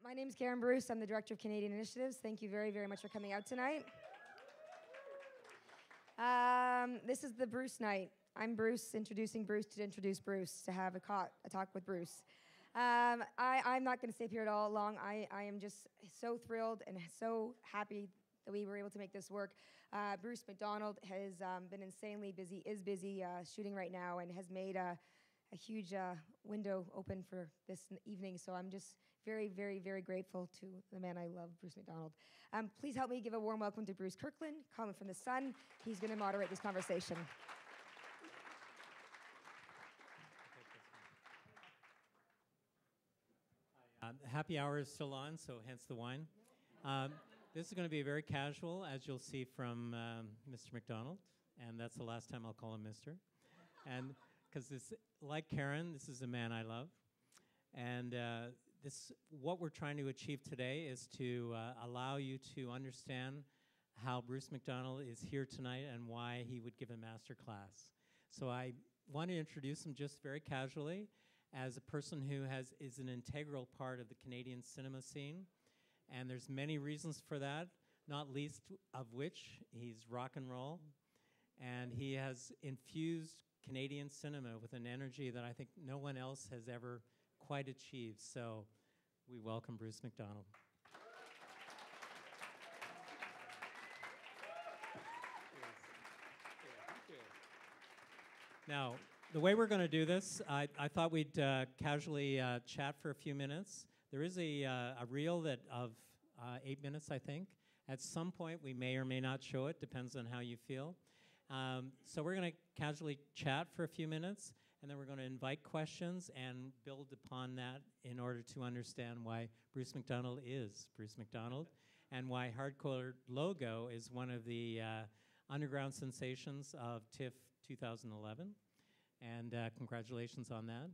My name's Karen Bruce. I'm the Director of Canadian Initiatives. Thank you very, very much for coming out tonight. This is the Bruce night. I'm Bruce, introducing Bruce to introduce Bruce, to have a talk with Bruce. I'm not going to stay here at all long. I am just so thrilled and so happy that we were able to make this work. Bruce McDonald has been insanely busy, is busy shooting right now, and has made a huge window open for this evening. So I'm just very, very, very grateful to the man I love, Bruce McDonald. Please help me give a warm welcome to Bruce Kirkland, calling from the Sun. He's going to moderate this conversation. Happy hour is still on, so hence the wine. This is going to be very casual, as you'll see from Mr. McDonald, and that's the last time I'll call him Mr. And because this, like Karen, this is a man I love, and what we're trying to achieve today is to allow you to understand how Bruce McDonald is here tonight and why he would give a master class. So I want to introduce him just very casually as a person who is an integral part of the Canadian cinema scene. And there's many reasons for that, not least of which he's rock and roll. And he has infused Canadian cinema with an energy that I think no one else has ever quite achieved. So we welcome Bruce McDonald. Now, the way we're going to do this, I thought we'd casually chat for a few minutes. There is a reel of 8 minutes, I think. At some point, we may or may not show it, depends on how you feel. So we're going to casually chat for a few minutes, and then we're going to invite questions and build upon that in order to understand why Bruce McDonald is Bruce McDonald, and why Hardcore Logo is one of the underground sensations of TIFF 2011. And congratulations on that.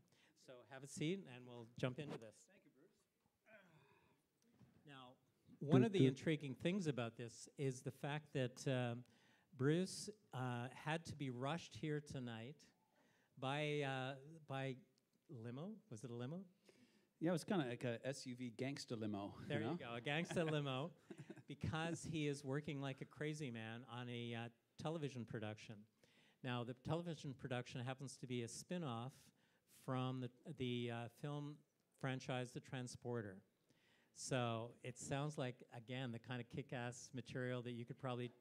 So have a seat, and we'll jump into this. Thank you, Bruce. Now, one of the intriguing things about this is the fact that Bruce had to be rushed here tonight by limo. Was it a limo? Yeah, it was kind of like a SUV gangster limo. There you go, a gangster limo, because he is working like a crazy man on a television production. Now, the television production happens to be a spin-off from the film franchise, The Transporter. So it sounds like, again, the kind of kick-ass material that you could probably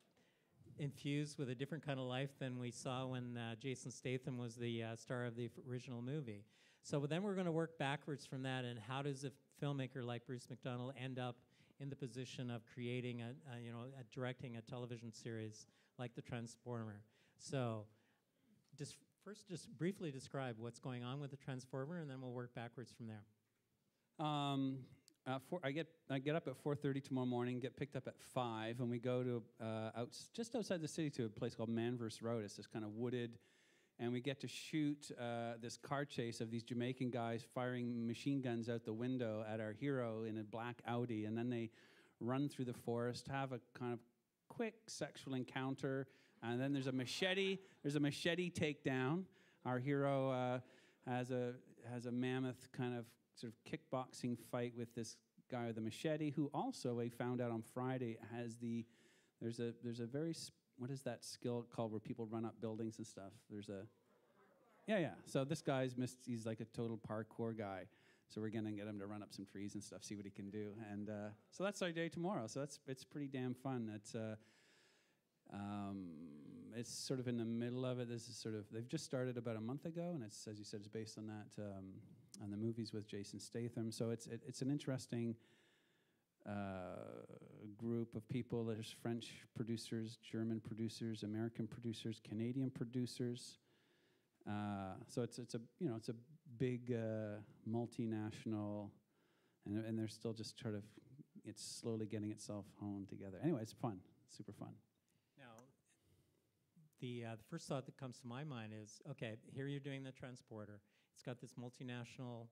infuse with a different kind of life than we saw when Jason Statham was the star of the original movie. So then we're going to work backwards from that, and how does a filmmaker like Bruce McDonald end up in the position of creating directing a television series like The Transporter? So just briefly describe what's going on with The Transformer, and then we'll work backwards from there. I get up at 4:30 tomorrow morning, get picked up at 5, and we go to just outside the city to a place called Manvers Road. It's this kind of wooded, and we get to shoot this car chase of these Jamaican guys firing machine guns out the window at our hero in a black Audi, and then they run through the forest, have a kind of quick sexual encounter, and then there's a machete takedown. Our hero has a mammoth kind of sort of kickboxing fight with this guy with a machete, who also, we found out on Friday, there's a very, what is that skill called where people run up buildings and stuff? So this guy's he's like a total parkour guy. So we're gonna get him to run up some trees and stuff, see what he can do. And so that's our day tomorrow. So it's pretty damn fun. It's sort of in the middle of it. This is they've just started about a month ago, and it's, as you said, it's based on that, on the movies with Jason Statham. So it's an interesting group of people. There's French producers, German producers, American producers, Canadian producers. So it's a big multinational, and they're still just it's slowly getting itself honed together. Anyway, it's fun, super fun. Now, the first thought that comes to my mind is, okay, here you're doing The Transporter. It's got this multinational,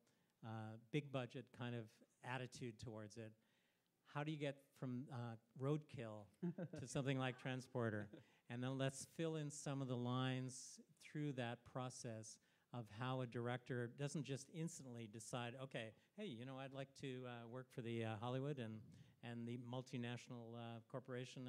big budget kind of attitude towards it. How do you get from roadkill to something like Transporter? And then let's fill in some of the lines through that process of how a director doesn't just instantly decide, okay, hey, I'd like to work for the Hollywood and the multinational corporation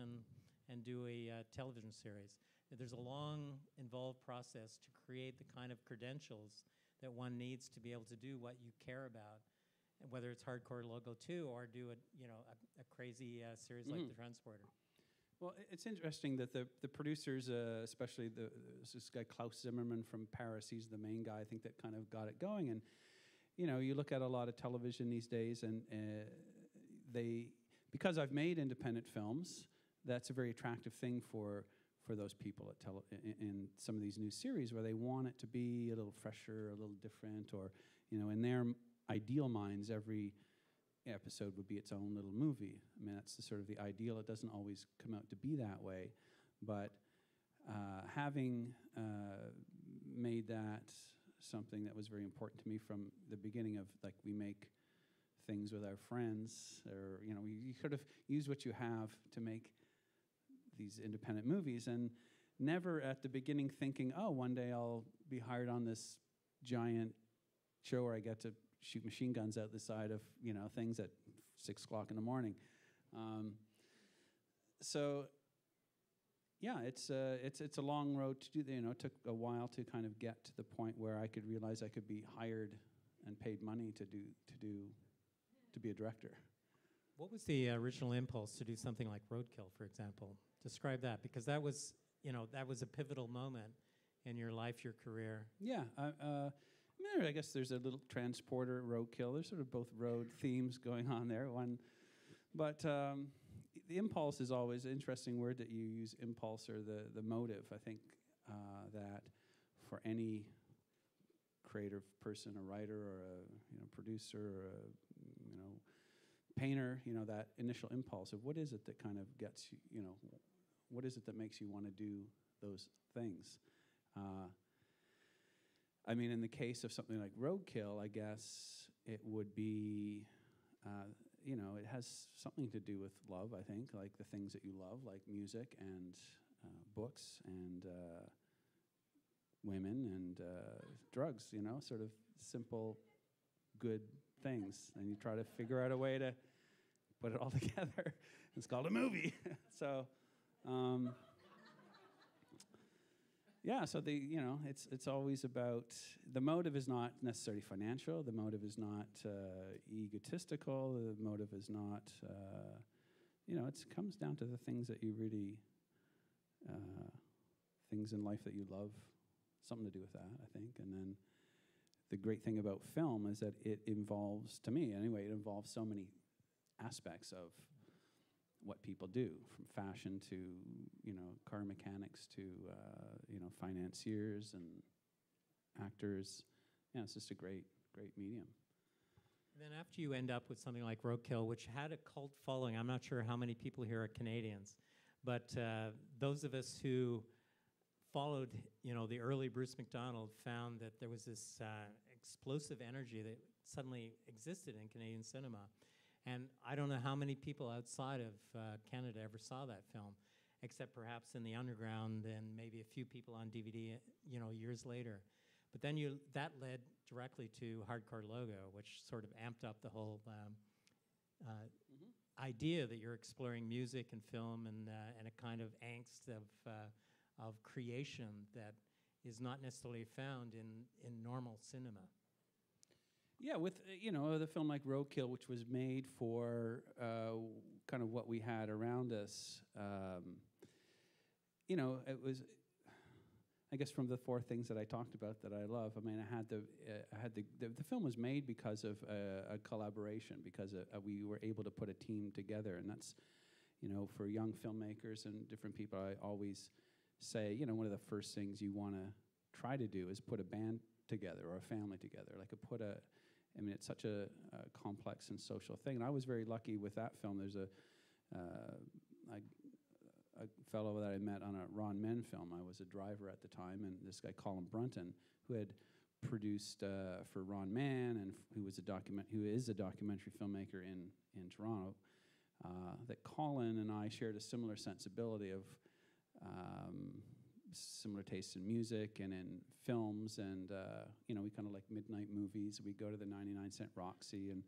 and do a television series. There's a long, involved process to create the kind of credentials that one needs to be able to do what you care about, whether it's Hardcore Logo 2 or do a crazy series like The Transporter. Well, it's interesting that the producers, especially this guy Klaus Zimmerman from Paris, he's the main guy, I think, that kind of got it going. And, you look at a lot of television these days, and because I've made independent films, that's a very attractive thing for those people in some of these new series where they want it to be a little fresher, a little different, or, in their ideal minds, every episode would be its own little movie. I mean, that's the sort of the ideal. It doesn't always come out to be that way, but having made that something that was very important to me from the beginning of, like, we make things with our friends, or, you could have used what you have to make these independent movies, and never at the beginning thinking, oh, one day I'll be hired on this giant show where I get to shoot machine guns out the side of things at 6 o'clock in the morning. So yeah, it's a long road to do. It took a while to kind of get to the point where I could realize I could be hired and paid money to be a director. What was the original impulse to do something like Roadkill, for example? Describe that, because that was a pivotal moment in your life, your career. Yeah, I guess there's a little Transporter, Roadkill. There's sort of both road themes going on there. But the impulse is always an interesting word that you use, impulse, or the motive. I think that for any creative person, a writer or a producer or a painter, that initial impulse of what is it that kind of gets you, what is it that makes you want to do those things? I mean, in the case of something like Roadkill, I guess it would be, it has something to do with love, I think, like the things that you love, like music and books and women and drugs, sort of simple, good things. And you try to figure out a way to put it all together. It's called a movie. So... yeah, so it's always about, the motive is not necessarily financial, the motive is not egotistical, the motive is not, it comes down to the things that you really, things in life that you love, something to do with that, I think. And then the great thing about film is that it involves, to me anyway, it involves so many aspects of what people do, from fashion to, car mechanics to, financiers and actors. Yeah, it's just a great, great medium. And then after you end up with something like Roadkill, which had a cult following, I'm not sure how many people here are Canadians, but those of us who followed, the early Bruce McDonald found that there was this explosive energy that suddenly existed in Canadian cinema. And I don't know how many people outside of Canada ever saw that film, except perhaps in the underground and maybe a few people on DVD, years later. But then that led directly to Hardcore Logo, which sort of amped up the whole idea that you're exploring music and film and a kind of angst of creation that is not necessarily found in normal cinema. Yeah, with the film like Roadkill, which was made for kind of what we had around us, it was, I guess, from the four things that I talked about that I love. I mean, the film was made because of a collaboration, because we were able to put a team together, and that's, for young filmmakers and different people, I always say, one of the first things you want to try to do is put a band together or a family together, it's such a complex and social thing. And I was very lucky with that film. There's a fellow that I met on a Ron Men film. I was a driver at the time, and this guy, Colin Brunton, who had produced for Ron Man and who is a documentary filmmaker in Toronto, that Colin and I shared a similar sensibility of similar tastes in music and in films, and we kind of like midnight movies. We go to the 99-cent Roxy, and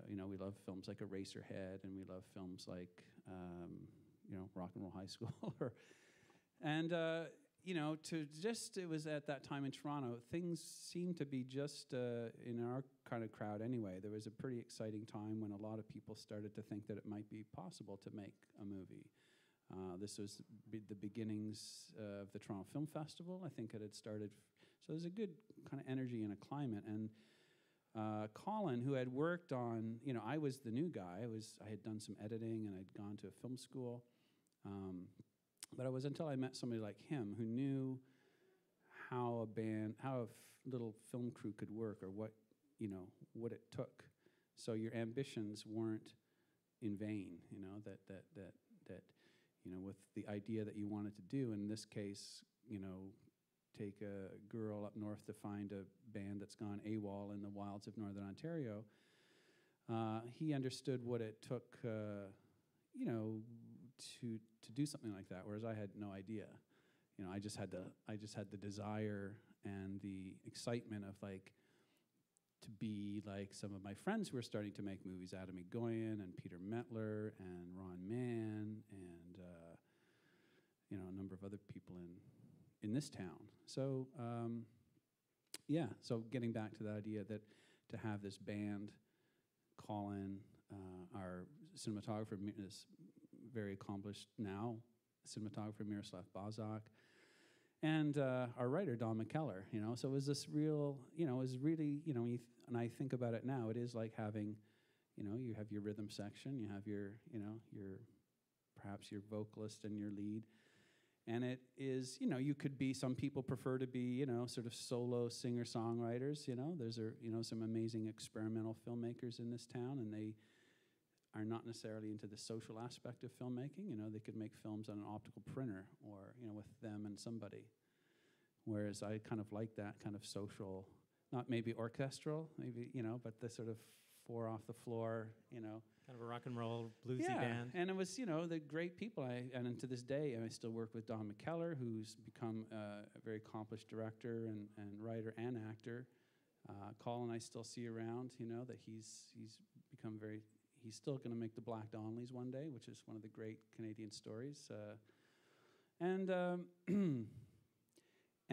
we love films like Eraserhead, and we love films like Rock and Roll High School, it was at that time in Toronto, things seemed to be just in our kind of crowd anyway. There was a pretty exciting time when a lot of people started to think that it might be possible to make a movie. This was the beginnings of the Toronto Film Festival. I think it had started, so there's a good kind of energy and a climate. And Colin, who had worked on, I was the new guy. I had done some editing and I'd gone to a film school. But it was until I met somebody like him who knew how a little film crew could work, or what it took. So your ambitions weren't in vain. That with the idea that you wanted to do, in this case, take a girl up north to find a band that's gone AWOL in the wilds of Northern Ontario. He understood what it took, to do something like that, whereas I had no idea. I just had the desire and the excitement of to be like some of my friends who were starting to make movies, Adam Egoyan and Peter Metler and Ron Mann and a number of other people in this town. So so getting back to the idea that to have this band, Colin, our cinematographer is very accomplished now, cinematographer Miroslav Bazak, and our writer Don McKellar. So it was this real, it was really, and I think about it now, it is like having, you have your rhythm section, you have your perhaps your vocalist and your lead, and it is, you could be, some people prefer to be, sort of solo singer-songwriters. There's some amazing experimental filmmakers in this town, and they are not necessarily into the social aspect of filmmaking. They could make films on an optical printer, or with them and somebody. Whereas I kind of like that kind of social, not maybe orchestral, maybe but the sort of four off the floor, Kind of a rock and roll bluesy band. And it was the great people. And to this day, I still work with Don McKellar, who's become a very accomplished director and writer and actor. Colin I still see around. That he's become very. He's still going to make the Black Donnellys one day, which is one of the great Canadian stories. And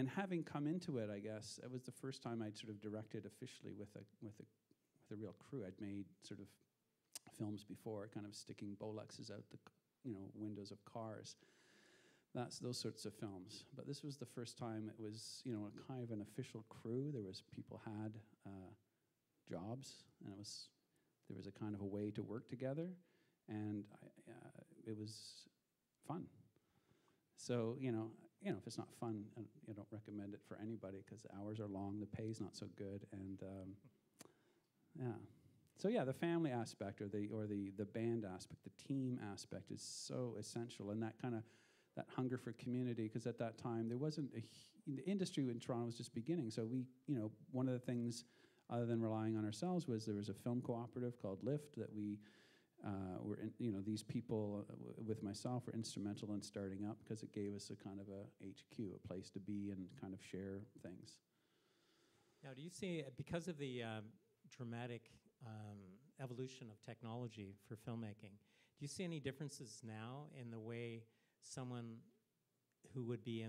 having come into it, I guess it was the first time I'd sort of directed officially with a real crew. I'd made sort of films before, kind of sticking Bolexes out the windows of cars. That's those sorts of films. But this was the first time it was a kind of an official crew. There was people had jobs, and there was a kind of a way to work together, and it was fun. So, if it's not fun, I don't recommend it for anybody, because the hours are long, the pay's not so good, and So the family aspect, or the band aspect, the team aspect is so essential, and that hunger for community, because at that time there wasn't the industry in Toronto was just beginning. So we, one of the things, other than relying on ourselves, was there was a film cooperative called LIFT that we these people with myself were instrumental in starting up, because it gave us a kind of a HQ, a place to be and kind of share things. Now, do you see, because of the dramatic evolution of technology for filmmaking, do you see any differences now in the way someone who would be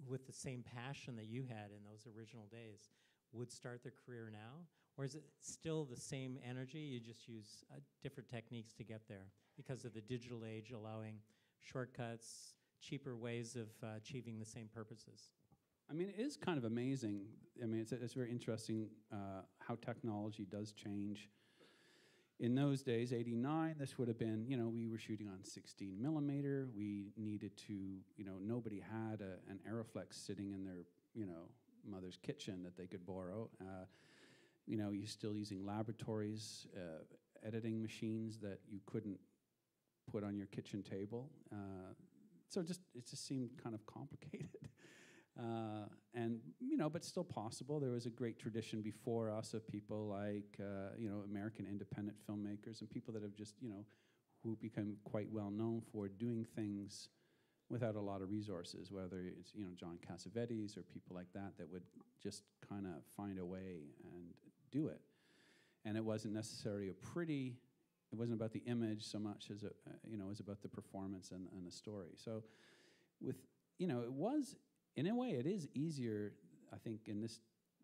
with the same passion that you had in those original days would start their career now? Or is it still the same energy, you just use different techniques to get there because of the digital age allowing shortcuts, cheaper ways of achieving the same purposes? I mean, it is kind of amazing. I mean, it's very interesting how technology does change. In those days, 89, this would have been, we were shooting on 16 millimeter. We needed to, nobody had an Aeroflex sitting in their, mother's kitchen that they could borrow. You're still using laboratories, editing machines that you couldn't put on your kitchen table. So it just seemed kind of complicated. But still possible. There was a great tradition before us of people like, American independent filmmakers and people that have just, who become quite well known for doing things without a lot of resources, whether it's, John Cassavetes or people like that would just kind of find a way and do it. And it wasn't necessarily it wasn't about the image so much as it was about the performance and the story. So with, it was, in a way, it is easier, I think, in this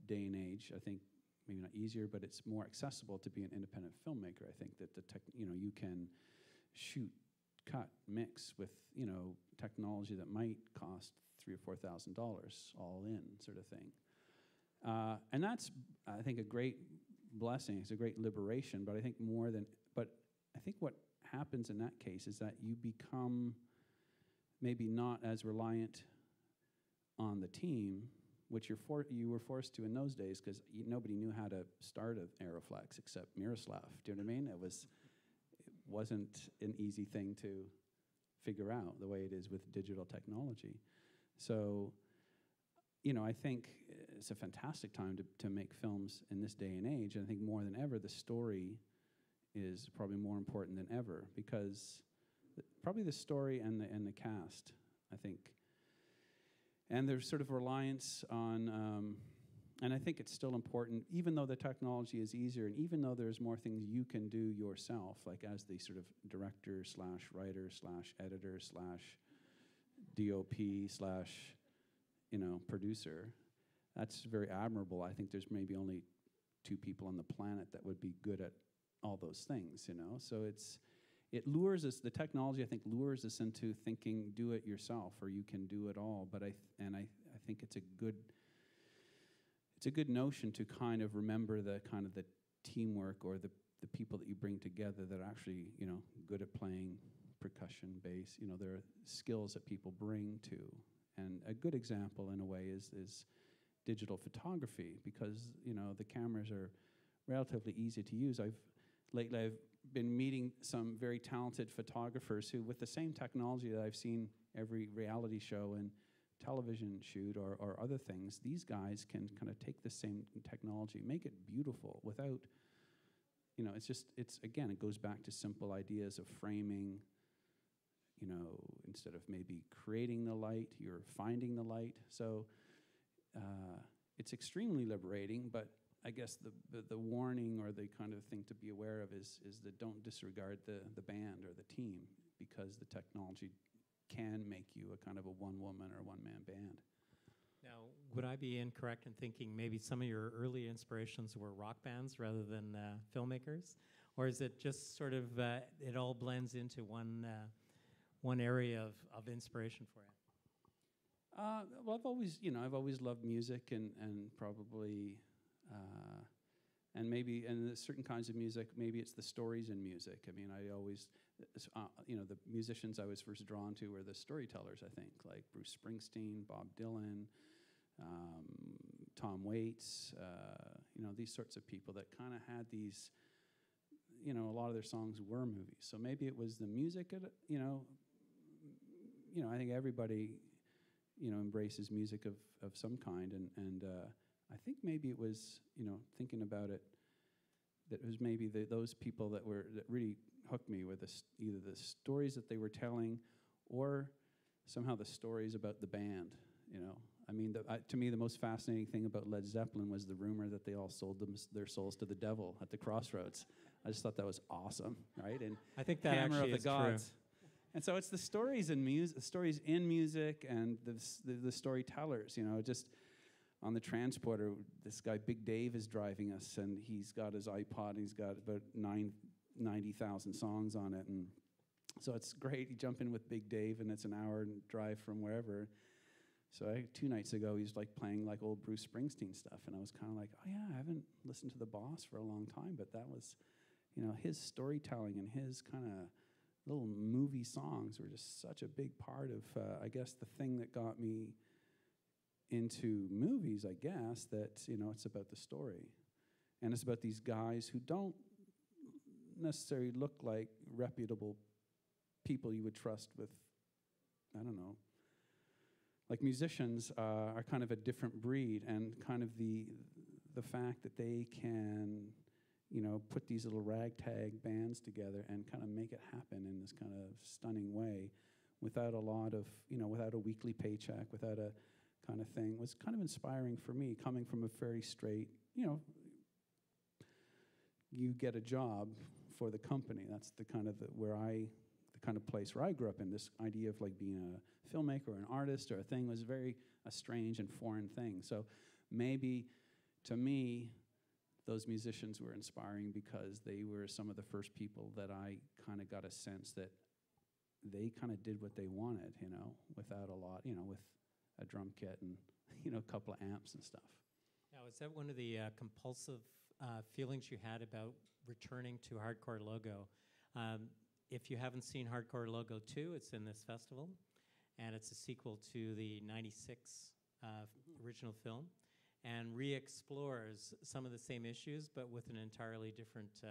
day and age. I think maybe not easier, but it's more accessible to be an independent filmmaker. I think that you can shoot, cut, mix with, technology that might cost $3,000 or $4,000 all in, sort of thing. And that's, I think, a great blessing. It's a great liberation. But I think I think what happens in that case is that you become maybe not as reliant on the team, which you were forced to in those days, because nobody knew how to start an Aeroflex except Miroslav. Do you know what I mean? It wasn't an easy thing to figure out the way it is with digital technology. So, I think it's a fantastic time to make films in this day and age. And I think more than ever, the story is probably more important than ever, because probably the story and the cast, I think. And there's sort of reliance on, and I think it's still important, even though the technology is easier, and even though there's more things you can do yourself, like as the sort of director / writer / editor / DOP / producer. That's very admirable. I think there's maybe only 2 people on the planet that would be good at all those things, So it lures us, the technology, I think, lures us into thinking, do it yourself, or you can do it all. But I think it's a good notion to kind of remember the kind of the teamwork or the people that you bring together that are actually, good at playing percussion, bass. There are skills that people bring to. And a good example, in a way, is digital photography, because, the cameras are relatively easy to use. Lately I've been meeting some very talented photographers who, with the same technology that I've seen every reality show and television shoot or other things, these guys can kind of take the same technology, make it beautiful without, again, it goes back to simple ideas of framing. Instead of maybe creating the light, you're finding the light. So it's extremely liberating, but I guess the warning or the kind of thing to be aware of is that don't disregard the band or the team, because the technology can make you a kind of a one-woman or one-man band. Now, would I be incorrect in thinking maybe some of your early inspirations were rock bands rather than filmmakers? Or is it just sort of, it all blends into one area of inspiration for you? Well, I've always loved music and probably, and maybe, and there's certain kinds of music, maybe it's the stories in music. I mean, I always, the musicians I was first drawn to were the storytellers, I think, like Bruce Springsteen, Bob Dylan, Tom Waits, these sorts of people that kind of had these, a lot of their songs were movies. So maybe it was the music, I think everybody, embraces music of some kind, and I think maybe it was, thinking about it, that it was maybe those people that really hooked me with either the stories that they were telling, or somehow the stories about the band. I mean, to me, the most fascinating thing about Led Zeppelin was the rumor that they all sold their souls to the devil at the crossroads. I just thought that was awesome, right? And I think that Hammer actually of the is Gods. true. And so it's the stories in music, and the storytellers. Just on the transporter, this guy Big Dave is driving us, and he's got his iPod, and he's got about 90,000 songs on it, and so it's great. You jump in with Big Dave, and it's an hour drive from wherever. So 2 nights ago, he was playing old Bruce Springsteen stuff, and I was kind of like, oh yeah, I haven't listened to The Boss for a long time, but that was, his storytelling and his kind of little movie songs were just such a big part of, I guess, the thing that got me into movies, I guess, that, it's about the story. And it's about these guys who don't necessarily look like reputable people you would trust with, I don't know. Like musicians are kind of a different breed, and kind of the fact that they can, put these little ragtag bands together and kind of make it happen in this kind of stunning way without a lot of, without a weekly paycheck, without a kind of thing, was kind of inspiring for me, coming from a very straight, you get a job for the company. That's the kind of place where I grew up in. This idea of like being a filmmaker or an artist or a thing was very a strange and foreign thing. So maybe to me, those musicians were inspiring because they were some of the first people that I kind of got a sense that they kind of did what they wanted, without a lot, with a drum kit and, a couple of amps and stuff. Now, is that one of the compulsive feelings you had about returning to Hardcore Logo? If you haven't seen Hardcore Logo 2, it's in this festival, and it's a sequel to the 96 original film, and re-explores some of the same issues, but with an entirely different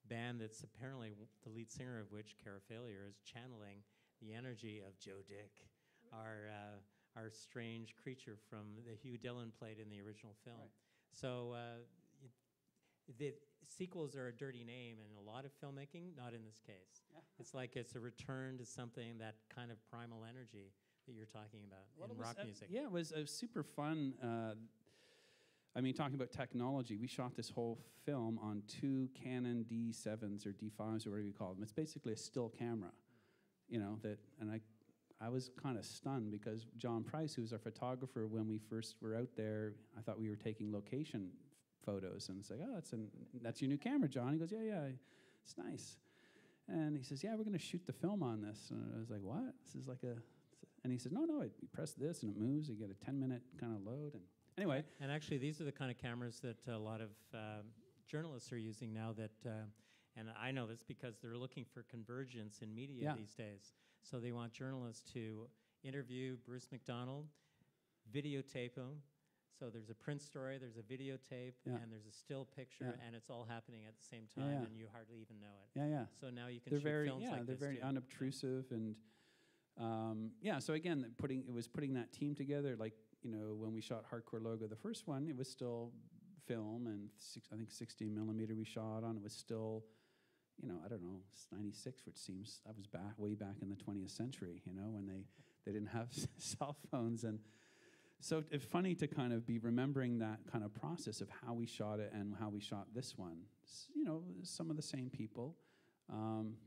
band that's apparently the lead singer of which, Cara Failure, is channeling the energy of Joe Dick, our strange creature from the Hugh Dillon played in the original film. Right. So the sequels are a dirty name in a lot of filmmaking, not in this case. Yeah. It's like it's a return to something, that kind of primal energy that you're talking about in rock music. Yeah, it was super fun. Talking about technology, we shot this whole film on 2 Canon D7s or D5s or whatever you call them. It's basically a still camera, I was kind of stunned because John Price, who was our photographer when we first were out there, I thought we were taking location photos, and it's like, oh, that's your new camera, John. He goes, yeah, it's nice. And he says, yeah, we're going to shoot the film on this. And I was like, what? This is like and he says, no, you press this and it moves. You get a 10-minute kind of load. And anyway. And actually, these are the kind of cameras that a lot of journalists are using now and I know this because they're looking for convergence in media these days. So they want journalists to interview Bruce McDonald, videotape him. So there's a print story, there's a videotape, and there's a still picture, and it's all happening at the same time, and you hardly even know it. Yeah. So now you can shoot films like this. They're very unobtrusive, and so again, putting that team together. Like, when we shot Hardcore Logo, the first one, it was still film, and I think 16 millimeter we shot on. It was still, I don't know, it's 96, which seems that was way back in the 20th century. When they didn't have cell phones. And so it's funny to kind of be remembering that kind of process of how we shot it and how we shot this one. Some of the same people.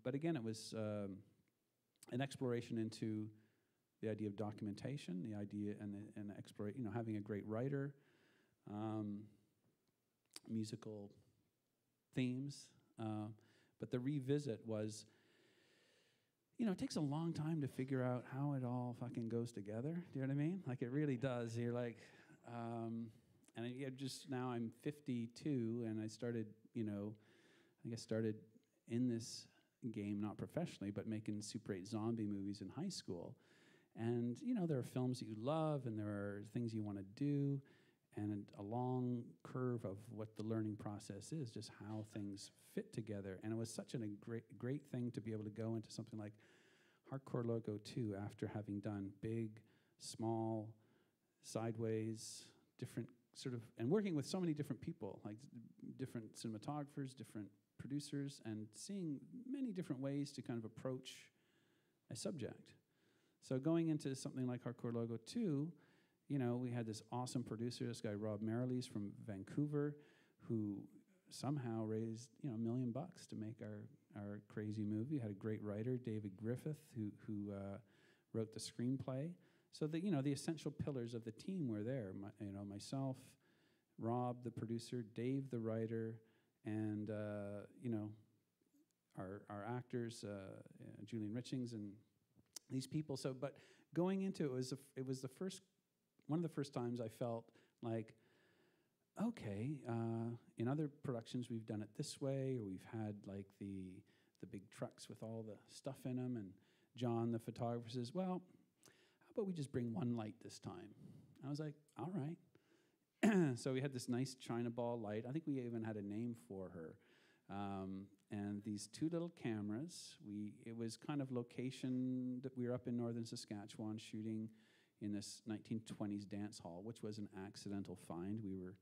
But again, it was an exploration into the idea of documentation, the idea and having a great writer, musical themes. But the revisit was, it takes a long time to figure out how it all fucking goes together. Do you know what I mean? Like, it really does. You're like, just now I'm 52, and I started, started in this game, not professionally, but making Super 8 zombie movies in high school. And, there are films that you love, and there are things you want to do, and a long curve of what the learning process is, just how things fit together. And it was such a great thing to be able to go into something like Hardcore Logo 2 after having done big, small, sideways, different sort of, and working with so many different people, like different cinematographers, different producers, and seeing many different ways to kind of approach a subject. So going into something like Hardcore Logo 2, we had this awesome producer, this guy Rob Marilees from Vancouver, who somehow raised $1 million to make our crazy movie. Had a great writer, David Griffith, who wrote the screenplay. So the essential pillars of the team were there. Myself, Rob, the producer, Dave, the writer, and our actors, Julian Richings, and these people. So, but going into it was one of the first times I felt like, okay, in other productions we've done it this way, or we've had like the big trucks with all the stuff in them, and John, the photographer, says, well, how about we just bring one light this time? I was like, all right. So we had this nice China ball light. I think we even had a name for her. And these 2 little cameras. It was kind of location that we were up in northern Saskatchewan shooting in this 1920s dance hall, which was an accidental find. We were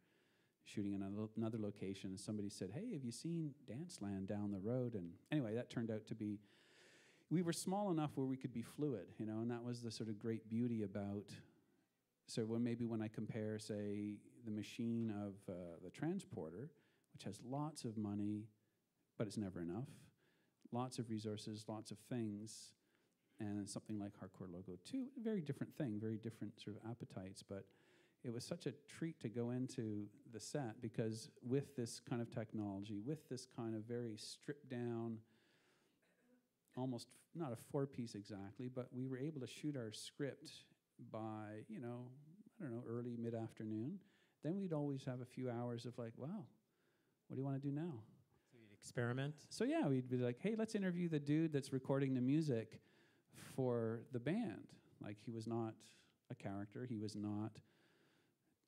shooting in another location, and somebody said, hey, have you seen Danceland down the road? And anyway, that turned out to be, we were small enough where we could be fluid, you know, and that was the sort of great beauty about. So when I compare, say, the machine of the transporter, which has lots of money, but it's never enough, lots of resources, lots of things, and something like Hardcore Logo 2, a very different thing, very different sort of appetites, but it was such a treat to go into the set because with this kind of technology, with this kind of very stripped down, almost not a 4-piece exactly, but we were able to shoot our script by, you know, I don't know, early, mid-afternoon. Then we'd always have a few hours of like, wow, what do you want to do now? So you'd experiment? So yeah, we'd be like, hey, let's interview the dude that's recording the music for the band. Like, he was not a character. He was not,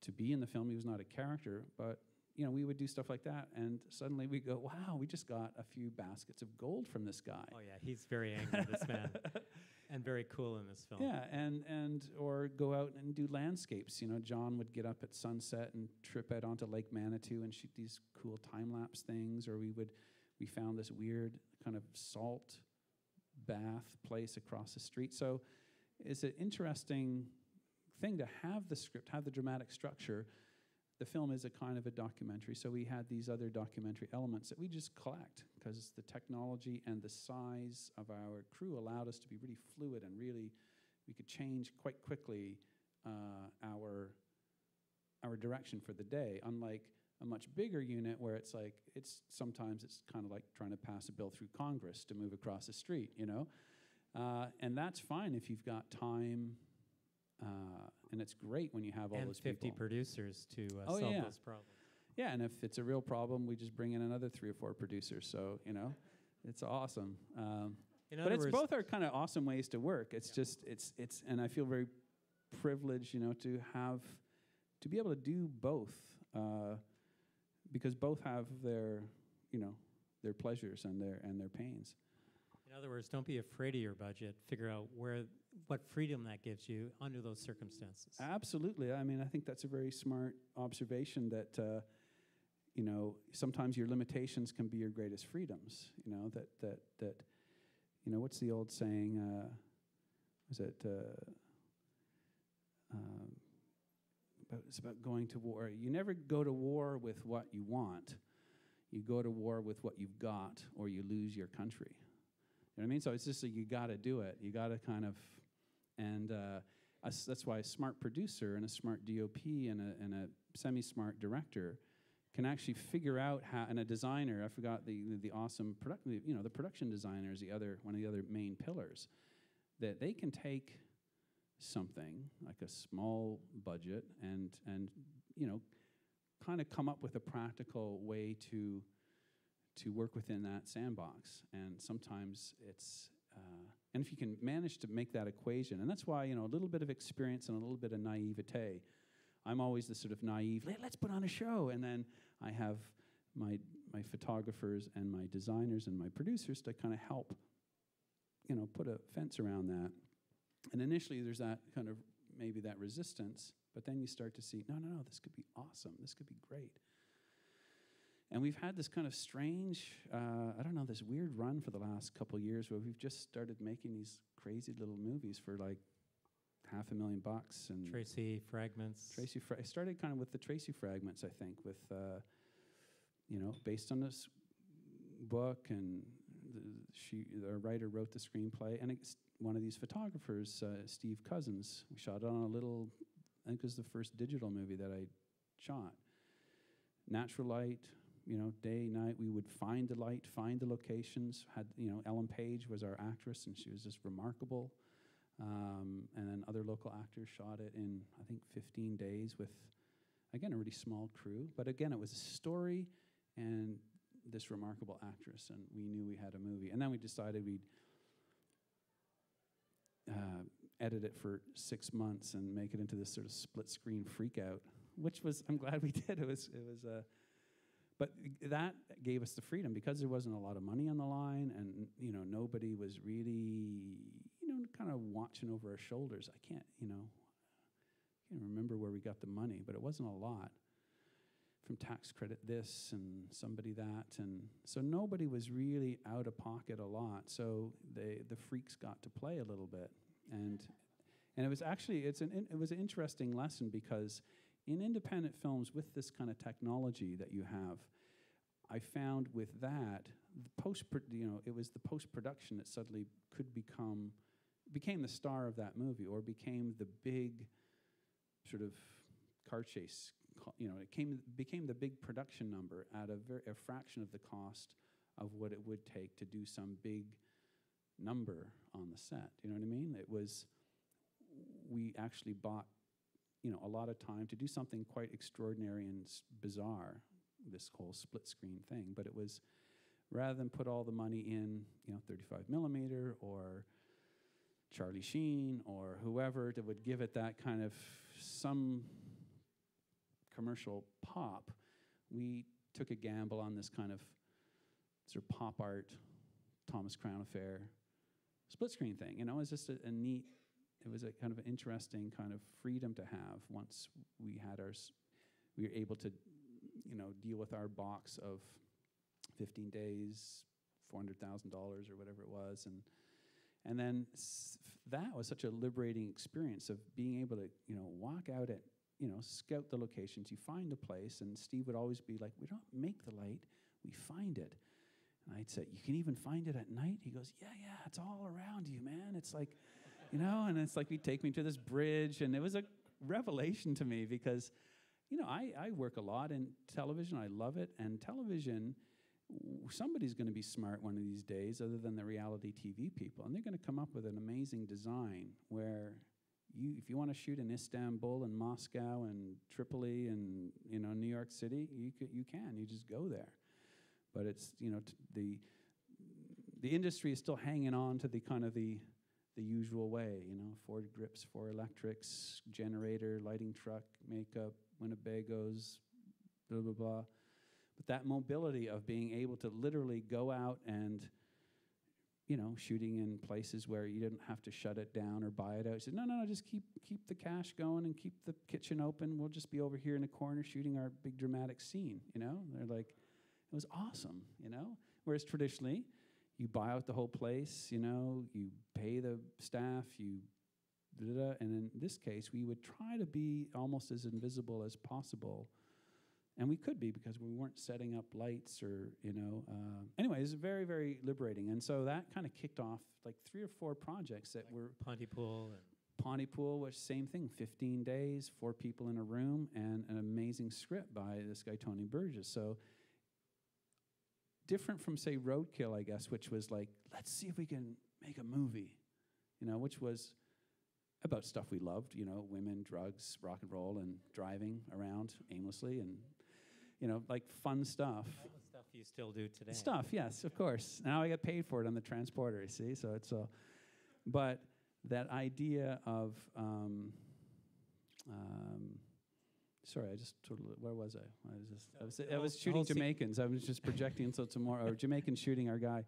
to be in the film, he was not a character, but you know, we would do stuff like that, and suddenly we go, wow, we just got a few baskets of gold from this guy. Oh yeah, he's very angry, this man, and very cool in this film. Yeah, and or go out and do landscapes. You know, John would get up at sunset and trip out onto Lake Manitou and shoot these cool time-lapse things, or we found this weird kind of salt bath place across the street. So it's an interesting thing to have the script, have the dramatic structure. The film is a kind of a documentary, so we had these other documentary elements that we just collect because the technology and the size of our crew allowed us to be really fluid and really, we could change quite quickly our direction for the day, unlike a much bigger unit where it's like, sometimes it's kind of like trying to pass a bill through Congress to move across the street, you know? And that's fine if you've got time. And it's great when you have all those 50 people. producers to solve those problems. Yeah, and if it's a real problem, we just bring in another 3 or 4 producers. So, you know, it's awesome. But it's both are kind of awesome ways to work. It's just, it's, and I feel very privileged, you know, to be able to do both, because both have their, you know, their pleasures and their pains. In other words, don't be afraid of your budget. Figure out what freedom that gives you under those circumstances. Absolutely. I mean, I think that's a very smart observation that, you know, sometimes your limitations can be your greatest freedoms. You know, that you know, what's the old saying? It's about going to war. You never go to war with what you want. You go to war with what you've got, or you lose your country. You know what I mean? So it's just like you got to do it. You got to kind of, and that's why a smart producer and a smart DOP and a semi-smart director can actually figure out how, and a designer. I forgot the awesome production. You know, the production designer is one of the other main pillars. That they can take something like a small budget and you know, kind of come up with a practical way to work within that sandbox. And sometimes it's, and if you can manage to make that equation, and that's why, you know, a little bit of experience and a little bit of naivete. I'm always the sort of naive, let's put on a show. And then I have my photographers and my designers and my producers to kind of help, you know, put a fence around that. And initially there's that kind of, maybe that resistance, but then you start to see, no, this could be awesome. This could be great. And we've had this kind of strange, I don't know, this weird run for the last couple of years where we've just started making these crazy little movies for like $500,000 and Tracy Fragments. I started kind of with the Tracy Fragments, I think, with, you know, based on this book, and the writer wrote the screenplay, and it's one of these photographers, Steve Cousins. We shot it on a little, I think it was the first digital movie that I shot. Natural light, you know, day, night. We would find the light, find the locations. You know, Ellen Page was our actress, and she was just remarkable. And then other local actors shot it in, I think, 15 days with, again, a really small crew. But again, it was a story and this remarkable actress, and we knew we had a movie. And then we decided we'd edit it for 6 months and make it into this sort of split-screen freak-out, which was, I'm glad we did. It was but that gave us the freedom because there wasn't a lot of money on the line, and, you know, nobody was really, you know, kind of watching over our shoulders. I can't remember where we got the money, but it wasn't a lot. from tax credit this and somebody that, and so nobody was really out of pocket a lot. So the freaks got to play a little bit, and it was actually it was an interesting lesson, because in independent films with this kind of technology that you have, I found with that it was the post production that suddenly became the star of that movie, or became the big sort of car chase. Became the big production number at a fraction of the cost of what it would take to do some big number on the set. You know what I mean? We actually bought, a lot of time to do something quite extraordinary and bizarre, this whole split screen thing. But it was, rather than put all the money in, 35 millimeter or Charlie Sheen or whoever that would give it that kind of some commercial pop, we took a gamble on this kind of sort of pop art, Thomas Crown Affair split screen thing. It was just a neat, it was a kind of an interesting kind of freedom to have once we were able to, deal with our box of 15 days, $400,000 or whatever it was. And then that was such a liberating experience of being able to, walk out at, scout the locations, you find the place, and Steve would always be like, we don't make the light, we find it. And I'd say, you can even find it at night? He goes, yeah, it's all around you, man. It's like, and it's like he'd take me to this bridge, and it was a revelation to me because, I work a lot in television, I love it, and television, somebody's going to be smart one of these days other than the reality TV people, and they're going to come up with an amazing design where if you want to shoot in Istanbul and Moscow and Tripoli and New York City, you just go there. But it's the industry is still hanging on to the kind of the usual way, Ford grips, 4 electrics, generator, lighting truck, makeup, Winnebagos, blah blah blah. But that mobility of being able to literally go out and shooting in places where you didn't have to shut it down or buy it out. He said, no, just keep the cash going and keep the kitchen open. We'll just be over here in the corner shooting our big dramatic scene, They're like, it was awesome, Whereas traditionally, you buy out the whole place, you pay the staff, and in this case, we would try to be almost as invisible as possible. And we could be because we weren't setting up lights or, Anyway, it's very, very liberating. And so that kind of kicked off like 3 or 4 projects that were... Pontypool, which same thing, 15 days, 4 people in a room, and an amazing script by this guy, Tony Burgess. So different from, say, Roadkill, I guess, which was like, let's see if we can make a movie, which was about stuff we loved, women, drugs, rock and roll, and driving around aimlessly, and like fun stuff. All the stuff you still do today. Stuff, yes, of course. Now I get paid for it on the transporter, you see, so it's all. But that idea of, sorry, I just totally, where was I? I was shooting Jamaicans. I was just projecting until tomorrow, or Jamaicans shooting our guy.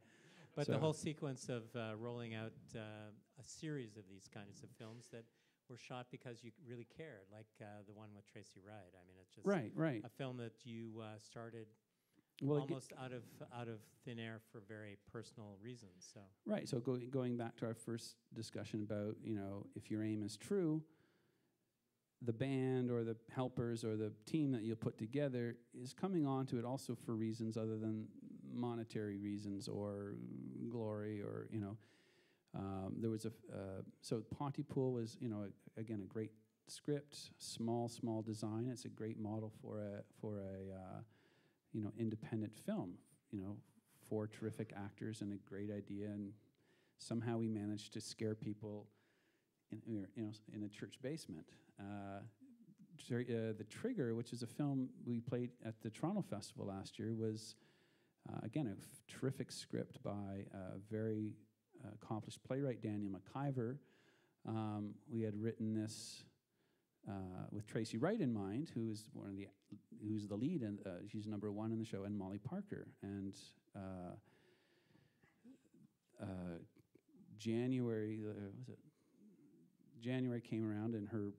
But the whole sequence of rolling out a series of these kinds of films that were shot because you really cared, like the one with Tracy Wright. I mean, it's just right. a film that you started almost out of thin air for very personal reasons. So right. So going back to our first discussion about if your aim is true, the band or the helpers or the team that you'll put together is coming onto it also for reasons other than monetary reasons or glory or there was so Pontypool was again a great script, small design. It's a great model for a independent film. 4 terrific actors and a great idea, and somehow we managed to scare people in a church basement. The Trigger, which is a film we played at the Toronto Festival last year, was again a terrific script by a very accomplished playwright, Daniel McIver. We had written this with Tracy Wright in mind, who's the lead, and she's number 1 in the show, and Molly Parker. And January came around, and her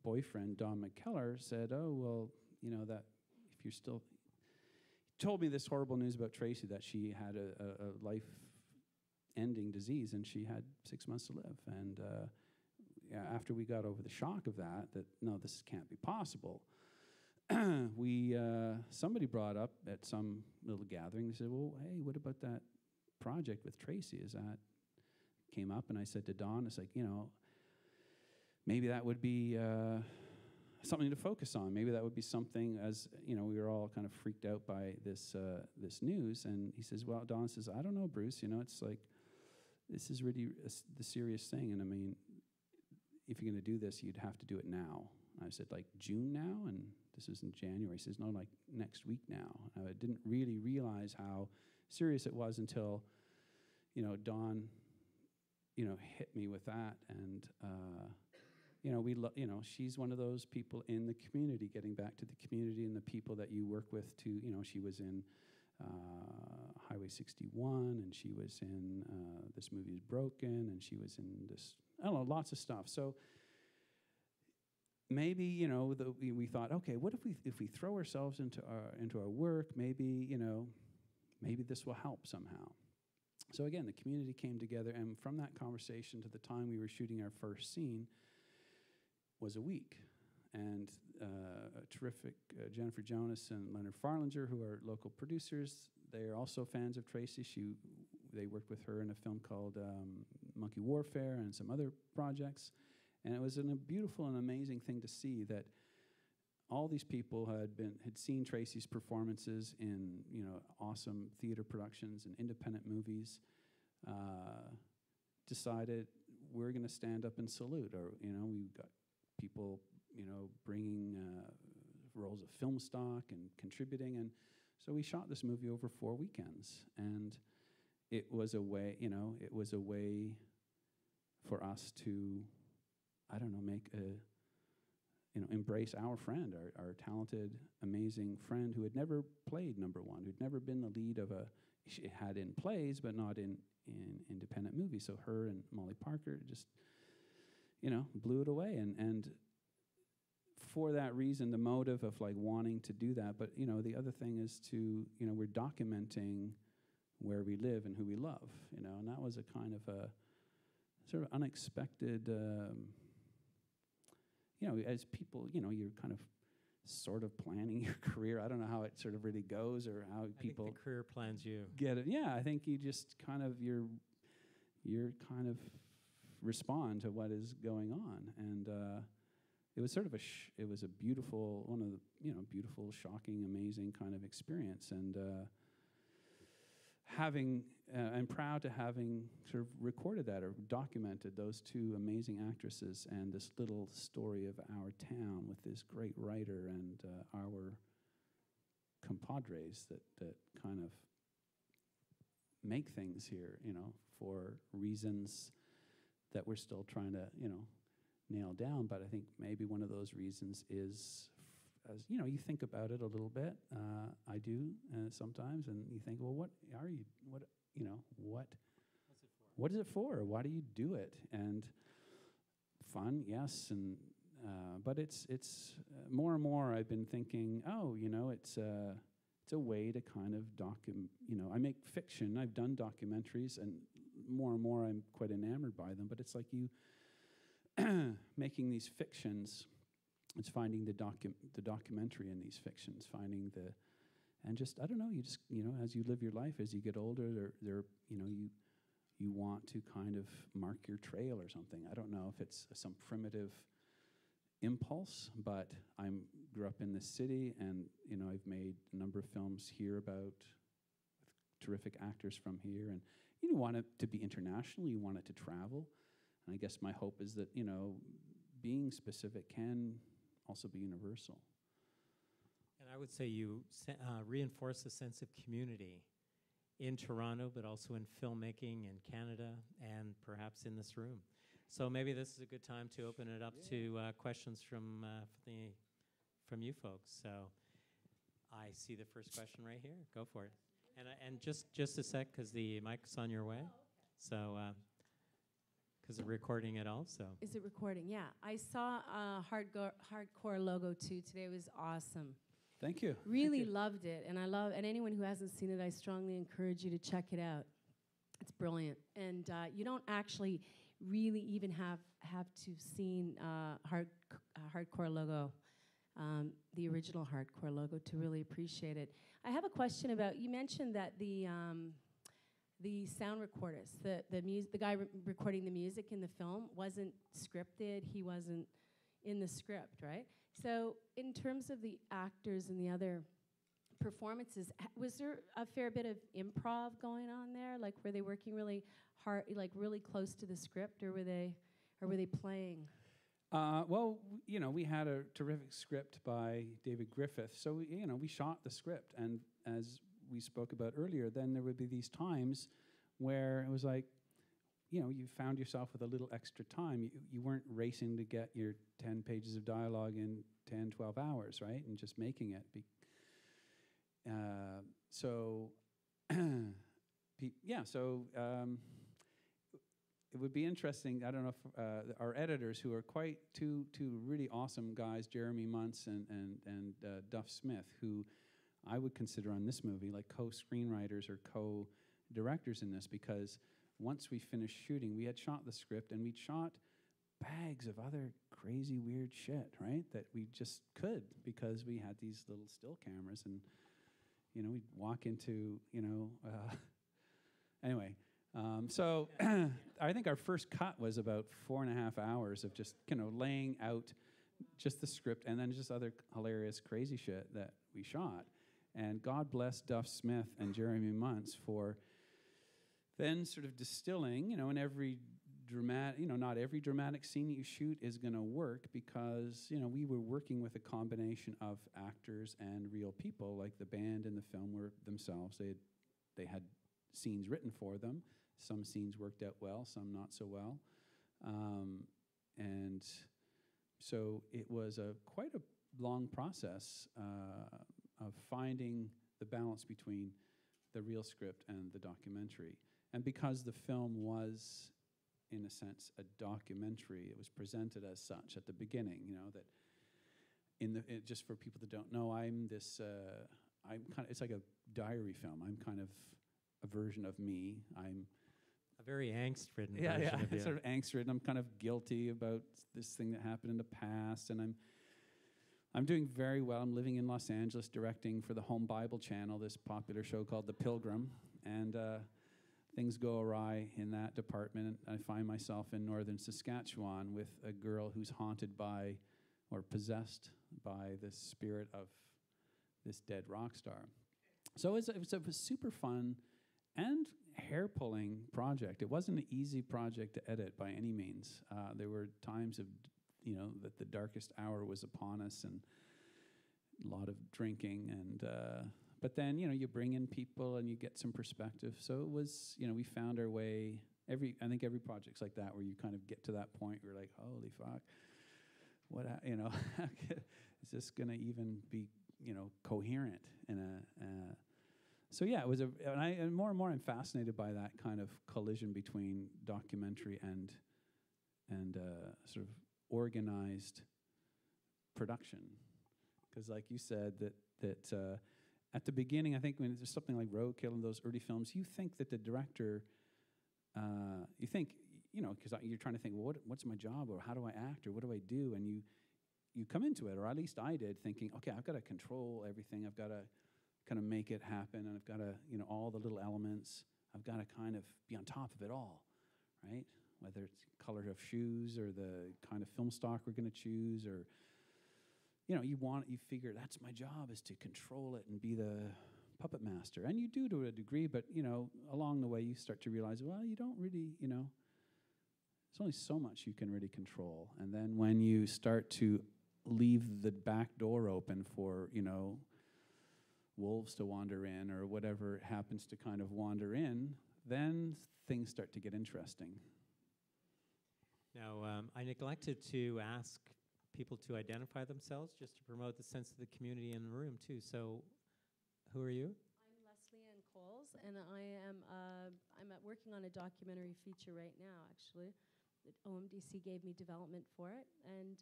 boyfriend Don McKellar said, "Oh well, that if you're still, told me this horrible news about Tracy, that she had a life-ending disease, and she had 6 months to live. And after we got over the shock of that, no, this can't be possible, somebody brought up at some little gathering, they said, well, hey, what about that project with Tracy? Is that came up? And I said to Don, it's like, maybe that would be something to focus on. Maybe that would be something, as we were all kind of freaked out by this news. And he says, well, Don says, I don't know, Bruce, it's like, this is really the serious thing. And I mean, if you're going to do this, you'd have to do it now. And I said, like June now? And this was in January. He says, no, like next week now. And I didn't really realize how serious it was until, Dawn, hit me with that. And, she's one of those people in the community, getting back to the community and the people that you work with to, she was in Highway 61, and she was in This Movie Is Broken, and she was in this, I don't know, lots of stuff. So maybe, we thought, okay, what if we throw ourselves into our work, maybe, maybe this will help somehow. So again, the community came together, and from that conversation to the time we were shooting our first scene was a week. And a terrific Jennifer Jonas and Leonard Farlinger, who are local producers, they are also fans of Tracy. They worked with her in a film called Monkey Warfare and some other projects. And it was a beautiful and amazing thing to see that all these people had seen Tracy's performances in awesome theater productions and independent movies, decided we're going to stand up and salute. Or we've got people bringing roles of film stock and contributing, and so we shot this movie over 4 weekends, and it was a way for us to, make embrace our friend, our talented, amazing friend who had never played number one, who'd never been the lead of she had in plays, but not in independent movies. So her and Molly Parker just, blew it away. And for that reason, the motive of like wanting to do that, but, the other thing is to, we're documenting where we live and who we love, and that was a kind of a sort of unexpected, as people, you're kind of sort of planning your career. I don't know how it sort of really goes or how people think the career plans you. Get it. Yeah, I think you just kind of, you're kind of respond to what is going on. And it was sort of it was a beautiful, one of the, beautiful, shocking, amazing kind of experience. And I'm proud to having sort of recorded that or documented those two amazing actresses and this little story of our town with this great writer and our compadres that kind of make things here, for reasons that we're still trying to, nail down. But I think maybe one of those reasons is, as you think about it a little bit. I do sometimes, and you think, well, what is it for? Why do you do it? And fun, yes, and but it's more and more. I've been thinking, it's a way to kind of I make fiction. I've done documentaries, and more I'm quite enamored by them. But it's like you making these fictions. It's finding the documentary in these fictions, finding and just, I don't know, you just, as you live your life, as you get older, you want to kind of mark your trail or something. I don't know if it's some primitive impulse, but I grew up in this city, and, I've made a number of films here with terrific actors from here, and you want it to be international, you want it to travel, and I guess my hope is that, being specific can also be universal. And I would say you reinforce a sense of community in Toronto, but also in filmmaking in Canada and perhaps in this room. So maybe this is a good time to open it up to questions from you folks. So I see the first question right here. Go for it. And just a sec, because the mic's on your way. So because of recording it also. Is it recording? Yeah. I saw a hardcore logo too today. It was awesome. Thank you. Really Thank you. loved it, and and anyone who hasn't seen it, I strongly encourage you to check it out. It's brilliant, and you don't actually really even have to seen Hardcore Logo, the original Hardcore Logo, to really appreciate it. I have a question about, you mentioned that the sound recordist, the guy recording the music in the film wasn't scripted. He wasn't in the script, right? So in terms of the actors and the other performances, was there a fair bit of improv going on there? Like, were they working really hard, like really close to the script, or were they playing? Well, we had a terrific script by David Griffith, so we shot the script, and as we spoke about earlier, then there would be these times where it was like, you found yourself with a little extra time. You weren't racing to get your 10 pages of dialogue in 10, 12 hours, right? And just making it. It would be interesting. I don't know if our editors, who are quite two really awesome guys, Jeremy Muntz and Duff Smith, who I would consider on this movie like co-screenwriters or co-directors in this, because once we finished shooting, we had shot the script and we'd shot bags of other crazy, weird shit, right? That we just could, because we had these little still cameras, and we'd walk into, anyway. So I think our first cut was about 4.5 hours of just, laying out just the script and then just other hilarious, crazy shit that we shot. And God bless Duff Smith and Jeremy Muntz for then sort of distilling, in every dramatic, not every dramatic scene that you shoot is going to work, because, we were working with a combination of actors and real people. Like the band in the film were themselves. They had scenes written for them. Some scenes worked out well, some not so well. And so it was quite a long process of finding the balance between the real script and the documentary. And because the film was, in a sense, a documentary, it was presented as such at the beginning, that just for people that don't know, it's like a diary film. I'm kind of a version of me. I'm a very angst-ridden version of you. Sort of angst-ridden. I'm kind of guilty about this thing that happened in the past, and I'm doing very well. I'm living in Los Angeles, directing for the Home Bible Channel, this popular show called The Pilgrim, and things go awry in that department. I find myself in northern Saskatchewan with a girl who's haunted by, or possessed by, the spirit of this dead rock star. So it was a super fun and hair-pulling project. It wasn't an easy project to edit by any means. There were times of, that the darkest hour was upon us, and a lot of drinking, and but then, you bring in people and you get some perspective. So it was, we found our way. I think every project's like that, where you kind of get to that point where you're like, holy fuck, what, is this going to even be, coherent in a... So yeah, it was and more and more I'm fascinated by that kind of collision between documentary and sort of organized production. Because like you said, that at the beginning, I think when there's something like Roadkill and those early films, you think that the director, because you're trying to think, well, what's my job, or how do I act, or what do I do? And you come into it, or at least I did, thinking, okay, I've got to control everything. I've got to kind of make it happen, and I've got to, all the little elements, I've got to kind of be on top of it all, right? Whether it's color of shoes, or the kind of film stock we're going to choose, or, you figure that's my job, is to control it and be the puppet master. And you do to a degree, but, along the way you start to realize, well, you don't really, there's only so much you can really control. And then when you start to leave the back door open for, wolves to wander in, or whatever happens to kind of wander in, then things start to get interesting. Now, I neglected to ask people to identify themselves, just to promote the sense of the community in the room, too. So, who are you? I'm Leslie Ann Coles, and I'm working on a documentary feature right now, actually. The OMDC gave me development for it, and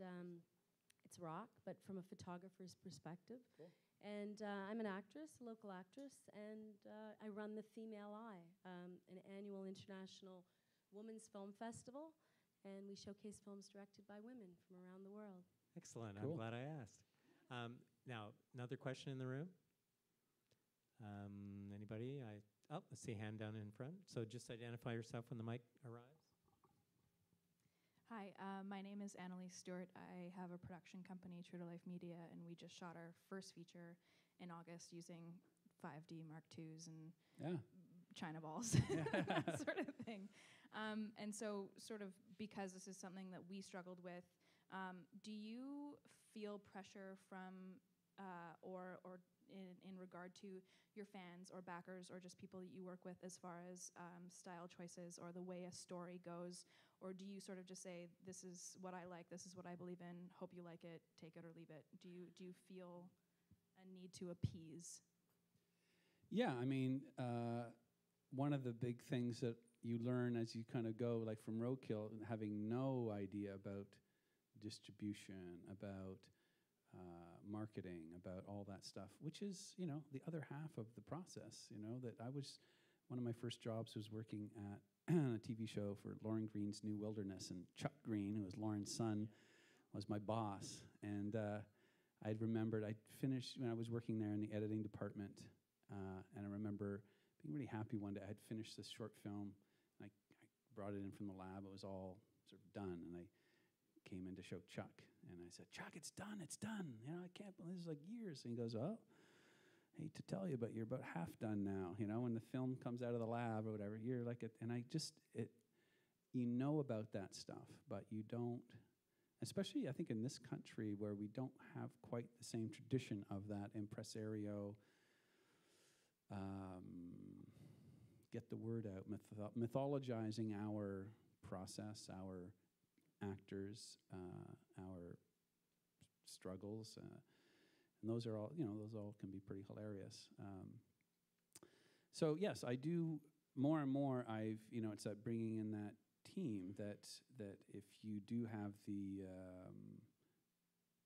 it's rock, but from a photographer's perspective. Cool. And I'm an actress, a local actress, and I run the Female Eye, an annual international women's film festival, and we showcase films directed by women from around the world. Excellent. Cool. I'm glad I asked. Now, another question in the room? Anybody? I see a hand down in front. So just identify yourself when the mic arrives. Hi, my name is Annalise Stewart. I have a production company, True to Life Media, and we just shot our first feature in August using 5D Mark IIs and China balls, sort of thing. And so sort of because this is something that we struggled with, do you feel pressure from or in regard to your fans or backers or just people that you work with as far as style choices or the way a story goes? Or do you sort of just say, this is what I like, this is what I believe in, hope you like it, take it or leave it? Do you feel a need to appease? Yeah, I mean, one of the big things that you learn as you kind of go, like from Roadkill, having no idea about distribution, about marketing, about all that stuff, which is, the other half of the process, that one of my first jobs was working at a TV show for Lauren Green's New Wilderness, and Chuck Green, who was Lauren's son, was my boss. And I'd remembered, I'd finished, when I was working there in the editing department, and I remember being really happy one day. I had finished this short film, and I brought it in from the lab. It was all sort of done, and I came in to show Chuck, and I said, Chuck, it's done. I can't believe this is like years. And he goes, oh, hate to tell you, but you're about half done now. When the film comes out of the lab or whatever, you're like, about that stuff, but you don't, especially I think in this country where we don't have quite the same tradition of that impresario, get the word out, mythologizing our process, our actors, our struggles, and those are all, those all can be pretty hilarious. So yes, I do more and more. It's that bringing in that team that if you do have the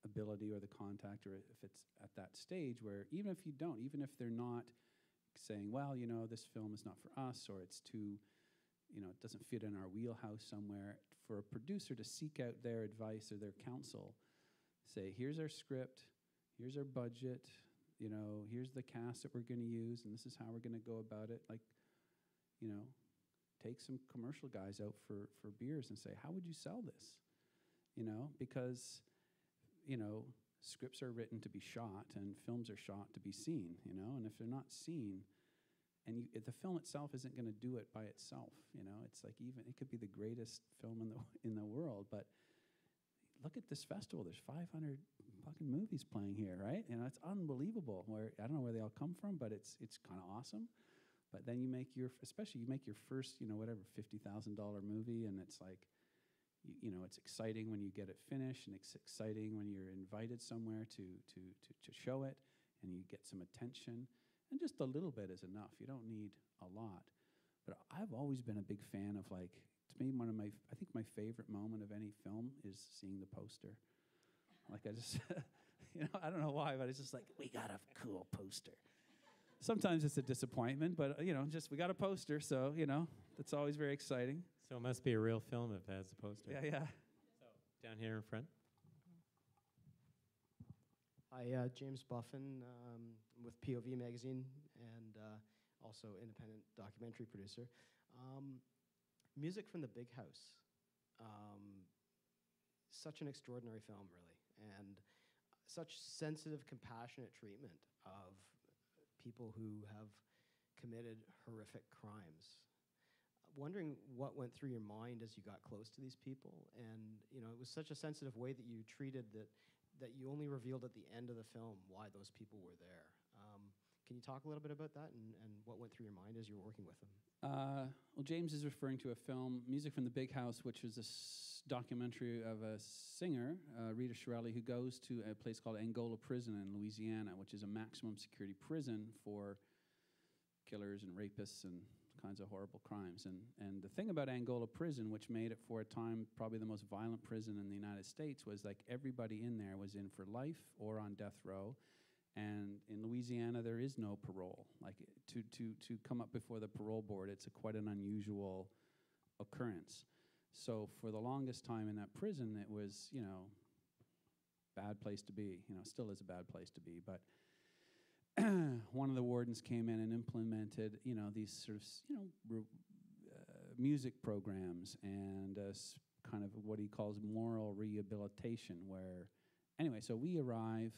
ability or the contact, or if it's at that stage where even if you don't, even if they're not saying, well, this film is not for us, or it's too, it doesn't fit in our wheelhouse somewhere, for a producer to seek out their advice or their counsel, say, here's our script, here's our budget, here's the cast that we're going to use, and this is how we're going to go about it. Like, take some commercial guys out for beers and say, how would you sell this? Because, scripts are written to be shot and films are shot to be seen, and if they're not seen, and the film itself isn't going to do it by itself, it's like it could be the greatest film in the world, but look at this festival. There's 500 fucking movies playing here, right? It's unbelievable. Where I don't know where they all come from, but it's kind of awesome. But then you make your first, whatever, $50,000 movie, and it's like, it's exciting when you get it finished, and it's exciting when you're invited somewhere to show it, and you get some attention. And just a little bit is enough. You don't need a lot. But I've always been a big fan of, like, to me, I think my favorite moment of any film is seeing the poster. Like, I just, I don't know why, but it's just like, we got a cool poster. Sometimes it's a disappointment, but, just we got a poster, so, that's always very exciting. So it must be a real film if it has a poster. Yeah. So down here in front. Hi, James Buffin, with POV Magazine, and also independent documentary producer. Music from the Big House. Such an extraordinary film, really, and such sensitive, compassionate treatment of people who have committed horrific crimes. Wondering what went through your mind as you got close to these people, and it was such a sensitive way that you treated that you only revealed at the end of the film why those people were there. Can you talk a little bit about that and what went through your mind as you were working with them? Well, James is referring to a film, Music from the Big House, which is a documentary of a singer, Rita Shirelli, who goes to a place called Angola Prison in Louisiana, which is a maximum security prison for killers and rapists and kinds of horrible crimes. And the thing about Angola Prison, which made it for a time probably the most violent prison in the United States, was like everybody in there was in for life or on death row. And in Louisiana, there is no parole. Like to come up before the parole board, it's quite an unusual occurrence. So for the longest time in that prison, it was, bad place to be. Still is a bad place to be. But one of the wardens came in and implemented, these sort of, music programs and kind of what he calls moral rehabilitation. Where, anyway, so we arrive